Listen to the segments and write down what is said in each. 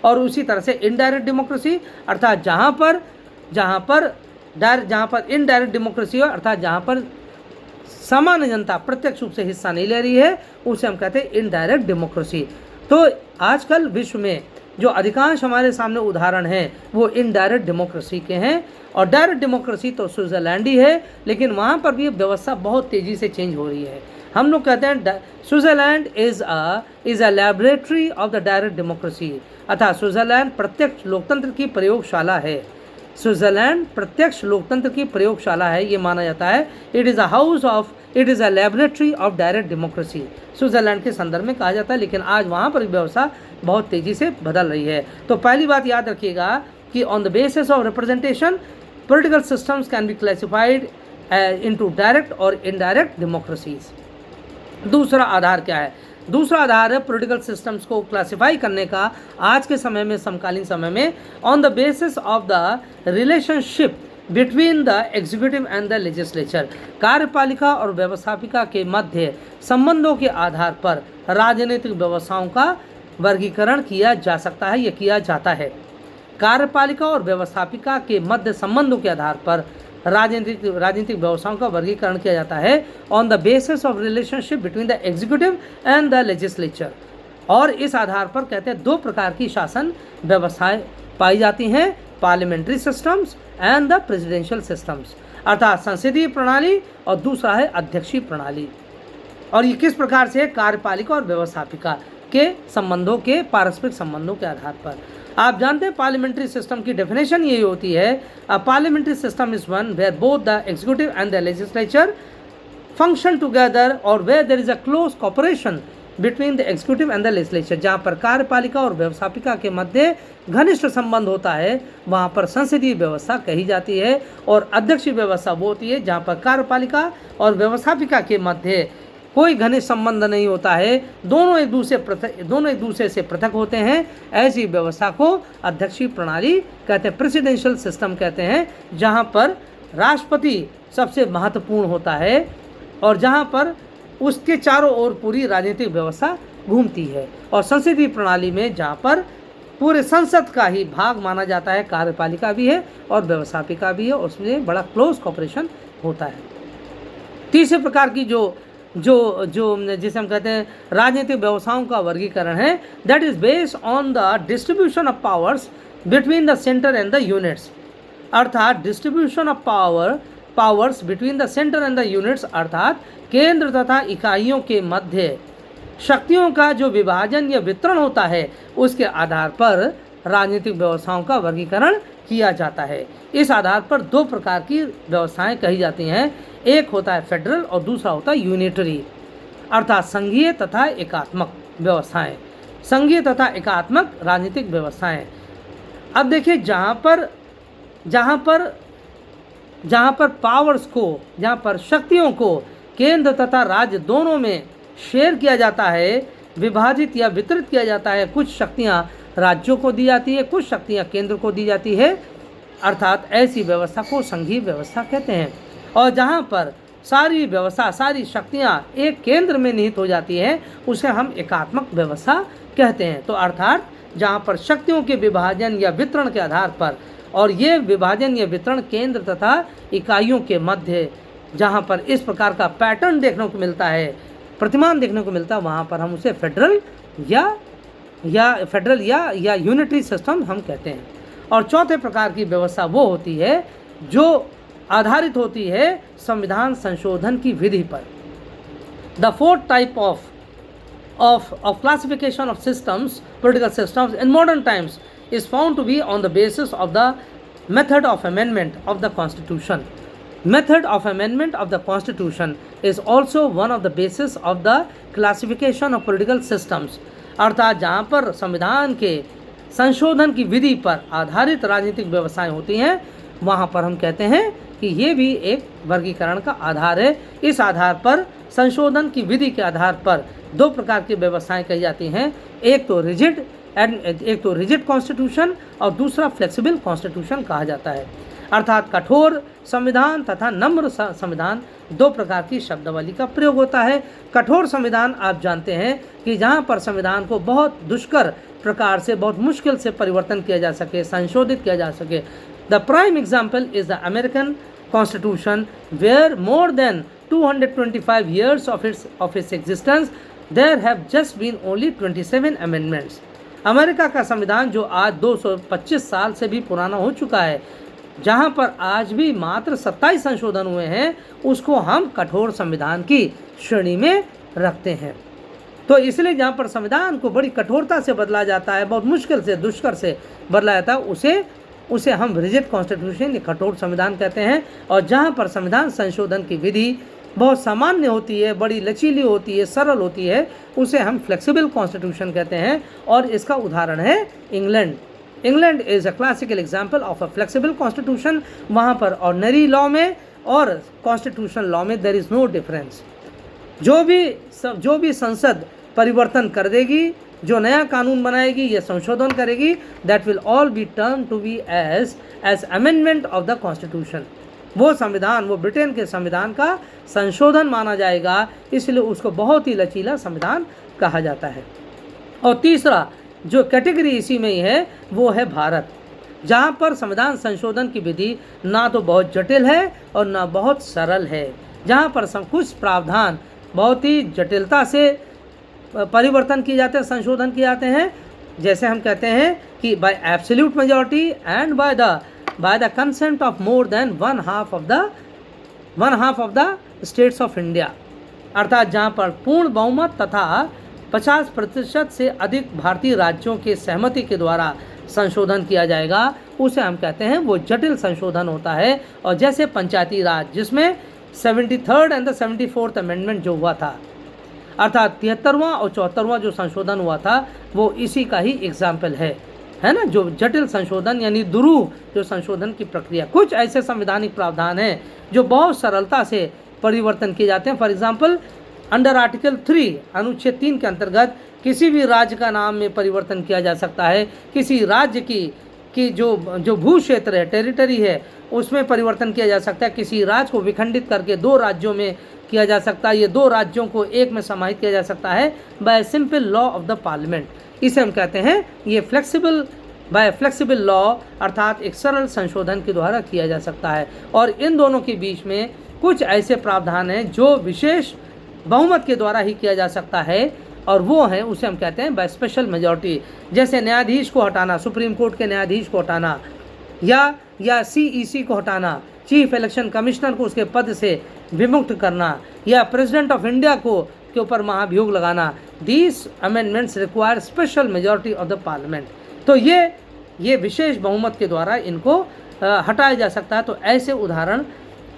और उसी तरह से इनडायरेक्ट डेमोक्रेसी अर्थात जहाँ पर इनडायरेक्ट डेमोक्रेसी हो अर्थात जहाँ पर सामान्य जनता प्रत्यक्ष रूप से हिस्सा नहीं ले रही है उसे हम कहते हैं इनडायरेक्ट डेमोक्रेसी। तो आजकल विश्व में जो अधिकांश हमारे सामने उदाहरण हैं वो इनडायरेक्ट डेमोक्रेसी के हैं। और डायरेक्ट डेमोक्रेसी तो स्विट्ज़रलैंड ही है, लेकिन वहाँ पर भी व्यवस्था बहुत तेज़ी से चेंज हो रही है। हम लोग कहते हैं Switzerland is a laboratory of the direct democracy अर्थात स्विट्ज़रलैंड प्रत्यक्ष लोकतंत्र की प्रयोगशाला है। स्विट्ज़रलैंड प्रत्यक्ष लोकतंत्र की प्रयोगशाला है, ये माना जाता है। It is a laboratory of direct democracy Switzerland के संदर्भ में कहा जाता है, लेकिन आज वहाँ पर व्यवस्था बहुत तेज़ी से बदल रही है। तो पहली बात याद रखिएगा कि on the basis of representation political systems can be classified into direct और इनडायरेक्ट डेमोक्रेसीज। दूसरा आधार क्या है? दूसरा आधार है पॉलिटिकल सिस्टम्स को क्लासिफाई करने का आज के समय में, समकालीन समय में, on the basis of the relationship between the executive and the legislature. कार्यपालिका और व्यवस्थापिका के मध्य संबंधों के आधार पर राजनीतिक व्यवस्थाओं का वर्गीकरण किया जा सकता है या किया जाता है। कार्यपालिका और व्यवस्थापिका के मध्य संबंधों के आधार पर राजनीतिक व्यवस्थाओं का वर्गीकरण किया जाता है on the basis of relationship between the executive and the legislature. और इस आधार पर कहते हैं दो प्रकार की शासन व्यवस्थाएं पाई जाती हैं, parliamentary systems and the presidential systems अर्थात संसदीय प्रणाली और दूसरा है अध्यक्षीय प्रणाली। और ये किस प्रकार से? कार्यपालिका और व्यवस्थापिका के संबंधों के पारस्परिक संबंधों के आधार पर। आप जानते हैं पार्लियामेंट्री सिस्टम की डेफिनेशन यही होती है, a parliamentary system is one where both the executive and the legislature function together और where there is a close cooperation between the executive and the legislature. जहाँ पर कार्यपालिका और व्यवस्थापिका के मध्य घनिष्ठ संबंध होता है वहाँ पर संसदीय व्यवस्था कही जाती है। और अध्यक्षीय व्यवस्था वो होती है जहाँ पर कार्यपालिका और व्यवस्थापिका के मध्य कोई घनिष्ठ संबंध नहीं होता है, दोनों एक दूसरे से पृथक होते हैं। ऐसी व्यवस्था को अध्यक्षीय प्रणाली कहते हैं, प्रेसिडेंशियल सिस्टम कहते हैं, जहां पर राष्ट्रपति सबसे महत्वपूर्ण होता है और जहां पर उसके चारों ओर पूरी राजनीतिक व्यवस्था घूमती है। और संसदीय प्रणाली में जहां पर पूरे संसद का ही भाग माना जाता है, कार्यपालिका भी है और व्यवस्थापिका भी है, उसमें बड़ा क्लोज कोऑपरेशन होता है। तीसरे प्रकार की जो जिसे हम कहते हैं राजनीतिक व्यवस्थाओं का वर्गीकरण है, that is based on the distribution of powers between the centre and the units अर्थात distribution of powers between the centre and the units अर्थात केंद्र तथा इकाइयों के मध्य शक्तियों का जो विभाजन या वितरण होता है उसके आधार पर राजनीतिक व्यवस्थाओं का वर्गीकरण किया जाता है। इस आधार पर दो प्रकार की व्यवस्थाएं कही जाती हैं, एक होता है फेडरल और दूसरा होता है यूनिटरी अर्थात संघीय तथा एकात्मक व्यवस्थाएं, संघीय तथा एकात्मक राजनीतिक व्यवस्थाएं। अब देखिए जहाँ पर पावर्स को, जहाँ पर शक्तियों को केंद्र तथा राज्य दोनों में शेयर किया जाता है, विभाजित या वितरित किया जाता है, कुछ शक्तियाँ राज्यों को दी जाती है, कुछ शक्तियाँ केंद्र को दी जाती है, अर्थात ऐसी व्यवस्था को संघीय व्यवस्था कहते हैं। और जहाँ पर सारी व्यवस्था, सारी शक्तियाँ एक केंद्र में निहित हो जाती है उसे हम एकात्मक व्यवस्था कहते हैं। तो अर्थात जहाँ पर शक्तियों के विभाजन या वितरण के आधार पर, और ये विभाजन या वितरण केंद्र तथा इकाइयों के मध्य जहाँ पर इस प्रकार का पैटर्न देखने को मिलता है, प्रतिमान देखने को मिलता है, वहाँ पर हम उसे फेडरल या यूनिटरी सिस्टम हम कहते हैं। और चौथे प्रकार की व्यवस्था वो होती है जो आधारित होती है संविधान संशोधन की विधि पर। The fourth type of classification of systems, political systems in modern times is found to be on the basis of the method of amendment of the constitution. Method of amendment of the constitution is also one of the basis of the classification of political systems. अर्थात जहाँ पर संविधान के संशोधन की विधि पर आधारित राजनीतिक व्यवस्थाएं होती हैं वहाँ पर हम कहते हैं कि ये भी एक वर्गीकरण का आधार है। इस आधार पर संशोधन की विधि के आधार पर दो प्रकार की व्यवस्थाएं कही जाती हैं, एक तो रिजिड कॉन्स्टिट्यूशन और दूसरा फ्लेक्सिबल कॉन्स्टिट्यूशन कहा जाता है। अर्थात कठोर संविधान तथा नम्र संविधान, दो प्रकार की शब्दावली का प्रयोग होता है। कठोर संविधान आप जानते हैं कि जहाँ पर संविधान को बहुत दुष्कर प्रकार से बहुत मुश्किल से परिवर्तन किया जा सके, संशोधित किया जा सके। The prime example is the American constitution, where more than 225 years of its existence, there have just been only 27 amendments. America का संविधान जो आज 225 साल से भी पुराना हो चुका है, जहां पर आज भी मात्र 27 संशोधन हुए हैं, उसको हम कठोर संविधान की श्रेणी में रखते हैं। तो इसलिए जहां पर संविधान को बड़ी कठोरता से बदला जाता है, बहुत मुश्किल से, दुष्कर से बदला जाता है, उसे हम रिजिड कॉन्स्टिट्यूशन या कठोर संविधान कहते हैं। और जहां पर संविधान संशोधन की विधि बहुत सामान्य होती है, बड़ी लचीली होती है, सरल होती है, उसे हम फ्लेक्सिबल कॉन्स्टिट्यूशन कहते हैं। और इसका उदाहरण है England. England is a classical example of a flexible constitution. वहाँ पर ऑर्डिनरी लॉ में और कॉन्स्टिट्यूशनल लॉ में देयर इज़ नो डिफरेंस। जो भी संसद परिवर्तन कर देगी, जो नया कानून बनाएगी या संशोधन करेगी, that will all be turn to be as amendment of the constitution. वो संविधान, वो ब्रिटेन के संविधान का संशोधन माना जाएगा, इसलिए उसको बहुत ही लचीला संविधान कहा जाता है। और तीसरा जो कैटेगरी इसी में ही है वो है भारत, जहाँ पर संविधान संशोधन की विधि ना तो बहुत जटिल है और ना बहुत सरल है, जहाँ पर कुछ प्रावधान बहुत ही जटिलता से परिवर्तन किए जाते हैं, संशोधन किए जाते हैं। जैसे हम कहते हैं कि bye absolute majority and by the consent of more than one half of the states of India, अर्थात जहाँ पर पूर्ण बहुमत तथा 50% से अधिक भारतीय राज्यों के सहमति के द्वारा संशोधन किया जाएगा, उसे हम कहते हैं वो जटिल संशोधन होता है। और जैसे पंचायती राज, जिसमें 73rd and the 74th amendment जो हुआ था, अर्थात 73वां और 74वां जो संशोधन हुआ था, वो इसी का ही एग्जाम्पल है ना, जो जटिल संशोधन यानी दुरूह जो संशोधन की प्रक्रिया। कुछ ऐसे संवैधानिक प्रावधान हैं जो बहुत सरलता से परिवर्तन किए जाते हैं। फॉर एग्जांपल, अंडर आर्टिकल 3 अनुच्छेद 3 के अंतर्गत किसी भी राज्य का नाम में परिवर्तन किया जा सकता है, किसी राज्य की जो भू क्षेत्र है, टेरिटरी है, उसमें परिवर्तन किया जा सकता है, किसी राज्य को विखंडित करके 2 राज्यों में किया जा सकता है, ये 2 राज्यों को एक में समाहित किया जा सकता है bye simple law of the parliament. इसे हम कहते हैं ये फ्लेक्सिबल लॉ, अर्थात एक सरल संशोधन के द्वारा किया जा सकता है। और इन दोनों के बीच में कुछ ऐसे प्रावधान हैं जो विशेष बहुमत के द्वारा ही किया जा सकता है, और वो है, उसे हम कहते हैं बाय स्पेशल मेजॉरिटी। जैसे न्यायाधीश को हटाना, सुप्रीम कोर्ट के न्यायाधीश को हटाना, या CEC को हटाना, चीफ इलेक्शन कमिश्नर को उसके पद से विमुक्त करना, या प्रेसिडेंट ऑफ इंडिया के ऊपर महाभियोग लगाना। These amendments require special majority of the parliament. तो ये विशेष बहुमत के द्वारा इनको हटाया जा सकता है। तो ऐसे उदाहरण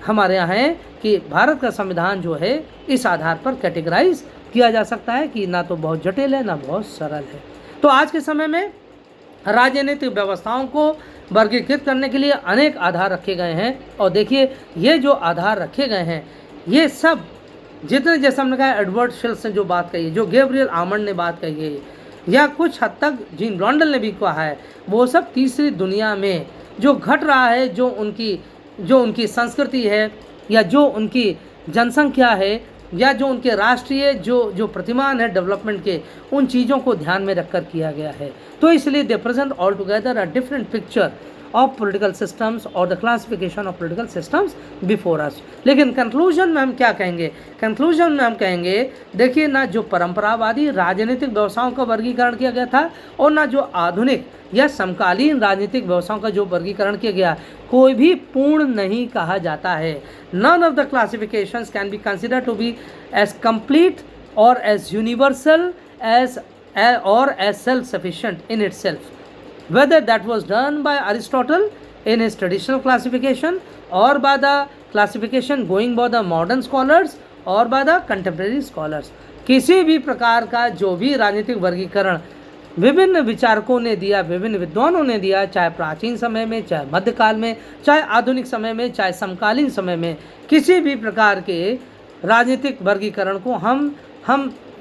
हमारे यहाँ हैं कि भारत का संविधान जो है इस आधार पर कैटेगराइज किया जा सकता है कि ना तो बहुत जटिल है ना बहुत सरल है। तो आज के समय में राजनीतिक व्यवस्थाओं को वर्गीकृत करने के लिए अनेक आधार रखे गए हैं। और देखिए, ये जो आधार रखे गए हैं, ये सब जितने, जैसे हमने कहा एडवर्ड शिल्स ने जो बात कही है, जो गैब्रियल आमंड ने बात कही है, या कुछ हद तक जीन ब्लॉन्डल ने भी कहा है, वो सब तीसरी दुनिया में जो घट रहा है, जो उनकी संस्कृति है, या जो उनकी जनसंख्या है, या जो उनके राष्ट्रीय जो प्रतिमान है डेवलपमेंट के, उन चीज़ों को ध्यान में रखकर किया गया है। तो इसलिए they present all together a different picture of political systems और the classification of political systems before us. लेकिन कंक्लूजन में हम क्या कहेंगे? कंक्लूजन में हम कहेंगे, देखिए, ना जो परंपरावादी राजनीतिक व्यवसायों का वर्गीकरण किया गया था, और ना जो आधुनिक या समकालीन राजनीतिक व्यवसायों का जो वर्गीकरण किया गया, कोई भी पूर्ण नहीं कहा जाता है। None of the classifications can be considered to be as complete और as universal as or as self-sufficient in itself, whether that was done by Aristotle in his traditional classification or by the classification going by the modern scholars or by the contemporary scholars। किसी भी प्रकार का जो भी राजनीतिक वर्गीकरण विभिन्न विचारकों ने दिया, विभिन्न विद्वानों ने दिया, चाहे प्राचीन समय में, चाहे मध्यकाल में, चाहे आधुनिक समय में, चाहे समकालीन समय में, किसी भी प्रकार के राजनीतिक वर्गीकरण को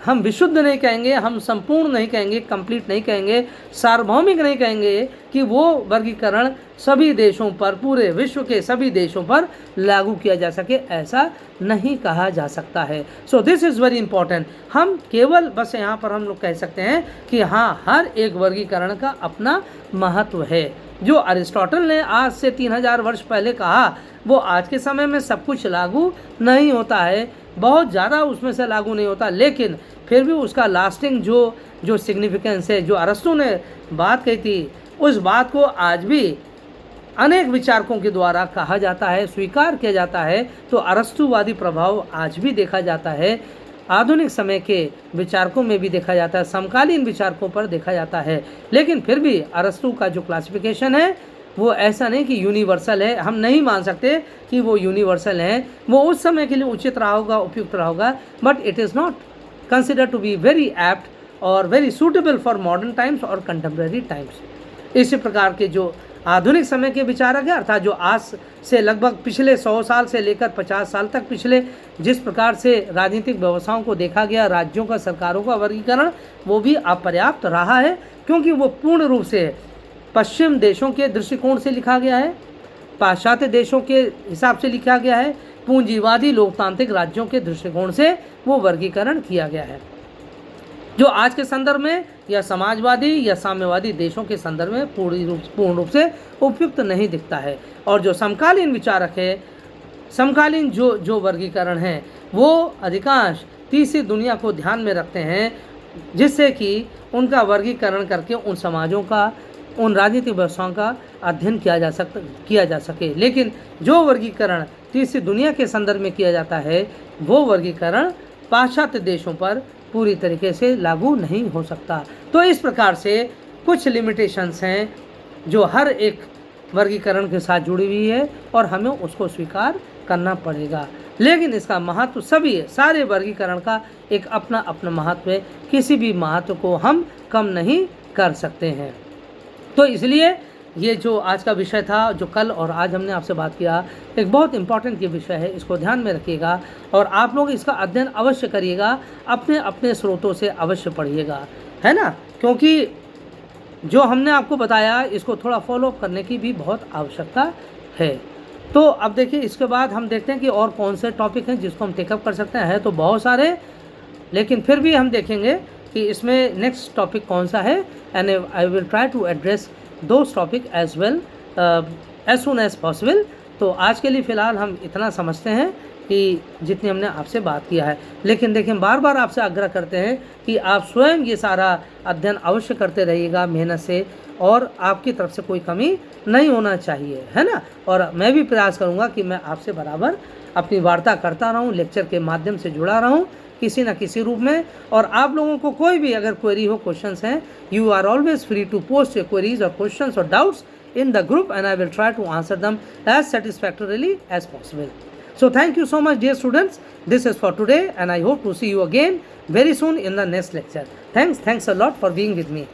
हम विशुद्ध नहीं कहेंगे, हम संपूर्ण नहीं कहेंगे, कंप्लीट नहीं कहेंगे, सार्वभौमिक नहीं कहेंगे कि वो वर्गीकरण सभी देशों पर, पूरे विश्व के सभी देशों पर लागू किया जा सके, ऐसा नहीं कहा जा सकता है। So this is very important. हम केवल बस यहाँ पर हम लोग कह सकते हैं कि हाँ, हर एक वर्गीकरण का अपना महत्व है। जो अरिस्टोटल ने आज से 3000 वर्ष पहले कहा, वो आज के समय में सब कुछ लागू नहीं होता है, बहुत ज़्यादा उसमें से लागू नहीं होता, लेकिन फिर भी उसका लास्टिंग जो सिग्निफिकेंस है, जो अरस्तु ने बात कही थी, उस बात को आज भी अनेक विचारकों के द्वारा कहा जाता है, स्वीकार किया जाता है। तो अरस्तुवादी प्रभाव आज भी देखा जाता है, आधुनिक समय के विचारकों में भी देखा जाता है, समकालीन विचारकों पर देखा जाता है। लेकिन फिर भी अरस्तु का जो क्लासिफिकेशन है वो ऐसा नहीं कि यूनिवर्सल है, हम नहीं मान सकते कि वो यूनिवर्सल है। वो उस समय के लिए उचित रहा होगा, उपयुक्त रहा होगा, but it is not consider to be very apt और very suitable for modern times और कंटेम्प्रेरी टाइम्स। इसी प्रकार के जो आधुनिक समय के विचारक है, अर्थात जो आज से लगभग पिछले 100 साल से लेकर 50 साल तक पिछले जिस प्रकार से राजनीतिक व्यवस्थाओं को देखा गया, राज्यों का, सरकारों का वर्गीकरण, वो भी अपर्याप्त रहा है, क्योंकि वो पूर्ण रूप से पश्चिम देशों के दृष्टिकोण से लिखा गया है, पाश्चात्य देशों के हिसाब से लिखा गया है, पूंजीवादी लोकतांत्रिक राज्यों के दृष्टिकोण से वो वर्गीकरण किया गया है, जो आज के संदर्भ में या समाजवादी या साम्यवादी देशों के संदर्भ में पूर्ण रूप से उपयुक्त नहीं दिखता है। और जो समकालीन विचारक है, समकालीन जो वर्गीकरण है, वो अधिकांश तीसरी दुनिया को ध्यान में रखते हैं, जिससे कि उनका वर्गीकरण करके उन समाजों का, उन राजनीतिक व्यवस्थाओं का अध्ययन किया जा सके। लेकिन जो वर्गीकरण तीसरी दुनिया के संदर्भ में किया जाता है, वो वर्गीकरण पाश्चात्य देशों पर पूरी तरीके से लागू नहीं हो सकता। तो इस प्रकार से कुछ लिमिटेशंस हैं जो हर एक वर्गीकरण के साथ जुड़ी हुई है और हमें उसको स्वीकार करना पड़ेगा। लेकिन इसका महत्व सारे वर्गीकरण का एक अपना अपना महत्व है, किसी भी महत्व को हम कम नहीं कर सकते हैं। तो इसलिए ये जो आज का विषय था, जो कल और आज हमने आपसे बात किया, एक बहुत इम्पॉर्टेंट ये विषय है, इसको ध्यान में रखिएगा और आप लोग इसका अध्ययन अवश्य करिएगा, अपने अपने स्रोतों से अवश्य पढ़िएगा, है ना, क्योंकि जो हमने आपको बताया इसको थोड़ा फॉलो अप करने की भी बहुत आवश्यकता है। तो अब देखिए, इसके बाद हम देखते हैं कि और कौन से टॉपिक हैं जिसको हम टेकअप कर सकते हैं। तो बहुत सारे, लेकिन फिर भी हम देखेंगे कि इसमें नेक्स्ट टॉपिक कौन सा है, and I will try to address those topic as well as soon as possible. तो आज के लिए फ़िलहाल हम इतना समझते हैं कि जितनी हमने आपसे बात किया है। लेकिन देखिए, बार बार आपसे आग्रह करते हैं कि आप स्वयं ये सारा अध्ययन अवश्य करते रहिएगा मेहनत से, और आपकी तरफ से कोई कमी नहीं होना चाहिए, है ना। और मैं भी प्रयास करूँगा कि मैं आपसे बराबर अपनी वार्ता करता रहूँ, लेक्चर के माध्यम से जुड़ा रहूँ किसी न किसी रूप में। और आप लोगों को कोई भी अगर क्वेरी हो, क्वेश्चंस हैं, you are always free to post your queries और क्वेश्चंस और doubts in the group, and I will try to answer them as satisfactorily as possible. So thank you so much, dear students. This is for today, and I hope to see you again very soon in the next lecture. Thanks a lot for being with me.